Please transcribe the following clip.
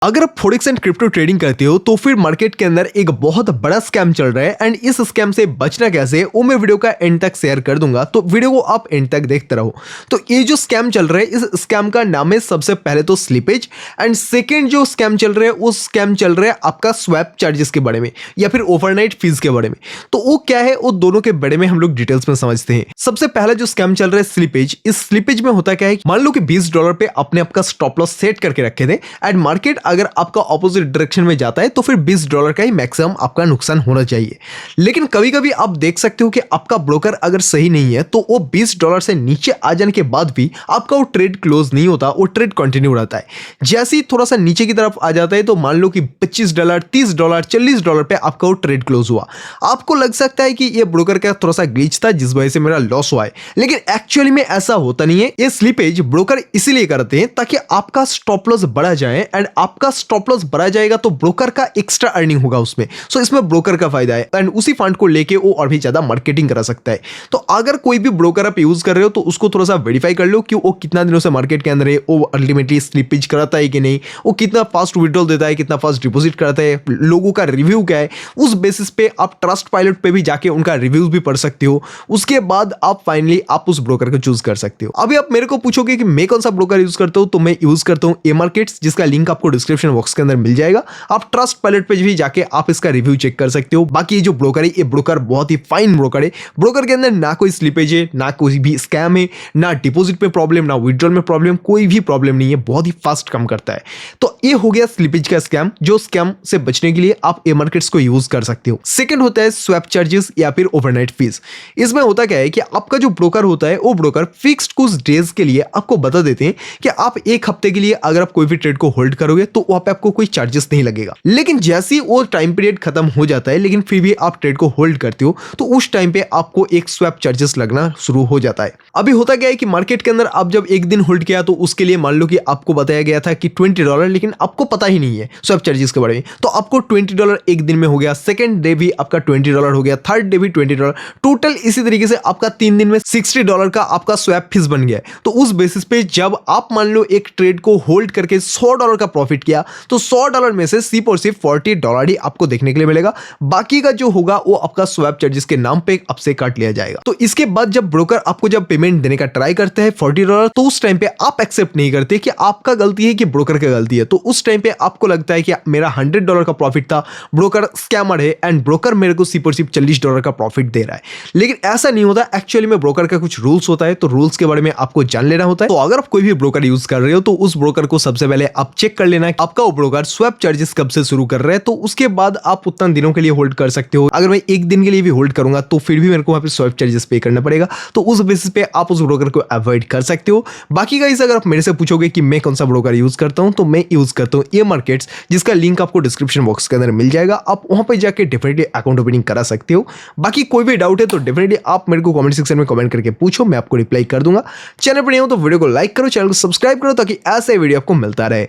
अगर आप forex and crypto trading करते हो तो फिर मार्केट के अंदर एक बहुत बड़ा स्कैम चल रहा है एंड इस स्कैम से बचना कैसे वो मैं वीडियो का एंड तक शेयर कर दूंगा, तो वीडियो को आप एंड तक देखते रहो। तो ये जो स्कैम चल रहा है इस स्कैम का नाम है सबसे पहले तो स्लिपेज एंड सेकेंड जो स्कैम चल रहा है वो स्कैम चल रहा है आपका स्वैप चार्जेस के बारे में या फिर ओवरनाइट फीस के बारे में। तो वो क्या है वो दोनों के बारे में हम लोग डिटेल्स में समझते हैं। सबसे पहला जो स्कैम चल रहा है स्लिपेज, इस स्लिपेज में होता क्या है, मान लो कि $20 पे आपने आपका स्टॉप लॉस सेट करके रखे थे एंड मार्केट अगर आपका ऑपोजिट डायरेक्शन में जाता है तो फिर $20 का ही मैक्सिमम आपका नुकसान होना चाहिए। लेकिन कभी कभी आप देख सकते हो कि आपका ब्रोकर अगर सही नहीं है तो वो $20 से नीचे आ जाने के बाद भी आपका वो ट्रेड क्लोज नहीं होता, वो ट्रेड कंटिन्यू रहता है। जैसे ही थोड़ा सा नीचे की तरफ आ जाता है तो मान लो कि $25, $30, $40 पे आपका वो ट्रेड क्लोज हुआ। आपको लग सकता है कि ये ब्रोकर का थोड़ा सा ग्लिच था जिस वजह से मेरा लॉस हुआ है, लेकिन एक्चुअली में ऐसा होता नहीं है। ये स्लिपेज ब्रोकर इसीलिए करते हैं ताकि आपका स्टॉप लॉस बढ़ा जाए एंड आपका स्टॉप लॉस बढ़ा जाएगा तो ब्रोकर का एक्स्ट्रा अर्निंग होगा उसमें। सो इसमें ब्रोकर का फायदा है एंड उसी फंड को लेके वो और भी ज्यादा मार्केटिंग करा सकता है। तो अगर कोई भी ब्रोकर आप यूज कर रहे हो तो उसको थोड़ा सा वेरीफाई कर लो कि वो कितना दिनों से मार्केट के अंदर है, वो अल्टीमेटली स्लिपेज कराता है कि नहीं, वो कितना फास्ट विड्रॉल देता है, कितना फास्ट डिपॉजिट कराता है, लोगों का रिव्यू क्या है। उस बेसिस पे आप ट्रस्ट पायलट पे भी जाके उनका रिव्यूज भी पढ़ सकते हो। उसके बाद आप फाइनली आप उस ब्रोकर को चूज कर सकते हो। अभी आप मेरे को पूछोगे कि मैं कौन सा ब्रोकर यूज करता हूं, तो मैं यूज करता हूं ए मार्केट्स, जिसका लिंक आपको डिस्क्रिप्शन बॉक्स के अंदर मिल जाएगा। आप ट्रस्ट पायलट पे भी जाके आप इसका रिव्यू चेक कर सकते हो। बाकी ये जो ब्रोकर है ये ब्रोकर बहुत ही फाइन ब्रोकर है। ब्रोकर के अंदर ना कोई स्लिपेज है, ना कोई भी स्कैम है, ना डिपॉजिट पे प्रॉब्लम, ना विड्रॉल में प्रॉब्लम, कोई भी प्रॉब्लम नहीं है। बहुत ही फास्ट काम करता है। तो ये हो गया स्लिपेज का स्कैम, जो स्कैम से बचने के लिए आप ए मार्केट्स को यूज कर सकते हो। सेकंड होता है स्वैप चार्जेस या फिर ओवरनाइट फीस। इसमें होता क्या है कि आपका जो ब्रोकर होता है वो ब्रोकर फिक्स्ड कुछ डेज के लिए आपको बता देते हैं कि आप एक हफ्ते के लिए अगर आप कोई भी ट्रेड को होल्ड करोगे तो वहां पे आपको कोई चार्जेस नहीं लगेगा। लेकिन जैसे ही वो टाइम पीरियड खत्म हो जाता है लेकिन फिर भी आप ट्रेड को होल्ड करते हो तो उस टाइम पे आपको एक स्वैप चार्जेस लगना शुरू हो जाता है। अभी होता क्या है कि मार्केट के अंदर आप जब एक दिन होल्ड किया तो उसके लिए मान लो कि आपको बताया गया था कि $20, लेकिन आपको पता ही नहीं है स्वैप चार्जेस के बारे में, तो आपको $20 एक दिन में हो गया, सेकंड डे भी आपका $20 हो गया, थर्ड डे भी $20, टोटल इसी तरीके से आपका 3 दिन में $60 का आपका स्वैप फीस बन गया। तो उस बेसिस पे जब आप मान लो एक ट्रेड को होल्ड करके $100 का प्रॉफिट किया तो $100 में से सिर्फ और सिर्फ $40 ही आपको देखने के लिए मिलेगा। बाकी का जो होगा वो आपका स्वैप चार्जेस के नाम पे आपसे काट लिया जाएगा। तो इसके बाद जब ब्रोकर आपको जब पेमेंट देने का ट्राई करता है $40, तो उस टाइम पे आप एक्सेप्ट नहीं करते कि आपका गलती है कि ब्रोकर की गलती है। तो उस टाइम पे आपको लगता है कि मेरा $100 का प्रॉफिट था, ब्रोकर स्कैमर है एंड ब्रोकर मेरे को सिर्फ और सिर्फ $40 का प्रॉफिट दे रहा है। लेकिन ऐसा नहीं होता। एक्चुअली में ब्रोकर का कुछ रूल्स होता है, तो रूल्स के बारे में आपको जान लेना होता है। तो अगर आप कोई भी ब्रोकर यूज कर रहे हो तो उस ब्रोकर को सबसे पहले आप चेक कर लेना आपका वो ब्रोकर स्वैप चार्जेस कब से शुरू कर रहा है, तो उसके बाद आप उतना दिनों के लिए होल्ड कर सकते हो। अगर मैं एक दिन के लिए भी होल्ड करूंगा तो फिर भी मेरे को वहां पे स्वैप चार्जेस पे करना पड़ेगा, तो उस बेसिस पे आप उस ब्रोकर को अवॉइड कर सकते हो। बाकी गाइस अगर आप मेरे से पूछोगे कि मैं कौन सा ब्रोकर यूज करता हूं, तो मैं यूज करता हूं ए मार्केट्स, जिसका लिंक आपको डिस्क्रिप्शन बॉक्स के अंदर मिल जाएगा। आप वहां पर जाके डेफिनेटली अकाउंट ओपनिंग करा सकते हो। बाकी कोई भी डाउट है तो डेफिनेटली आप मेरे को कमेंट सेक्शन में कमेंट करके पूछो, मैं आपको रिप्लाई कर दूंगा। चैनल पर नहीं हो तो वीडियो को लाइक करो, चैनल को सब्सक्राइब करो ताकि ऐसे वीडियो आपको मिलता रहे।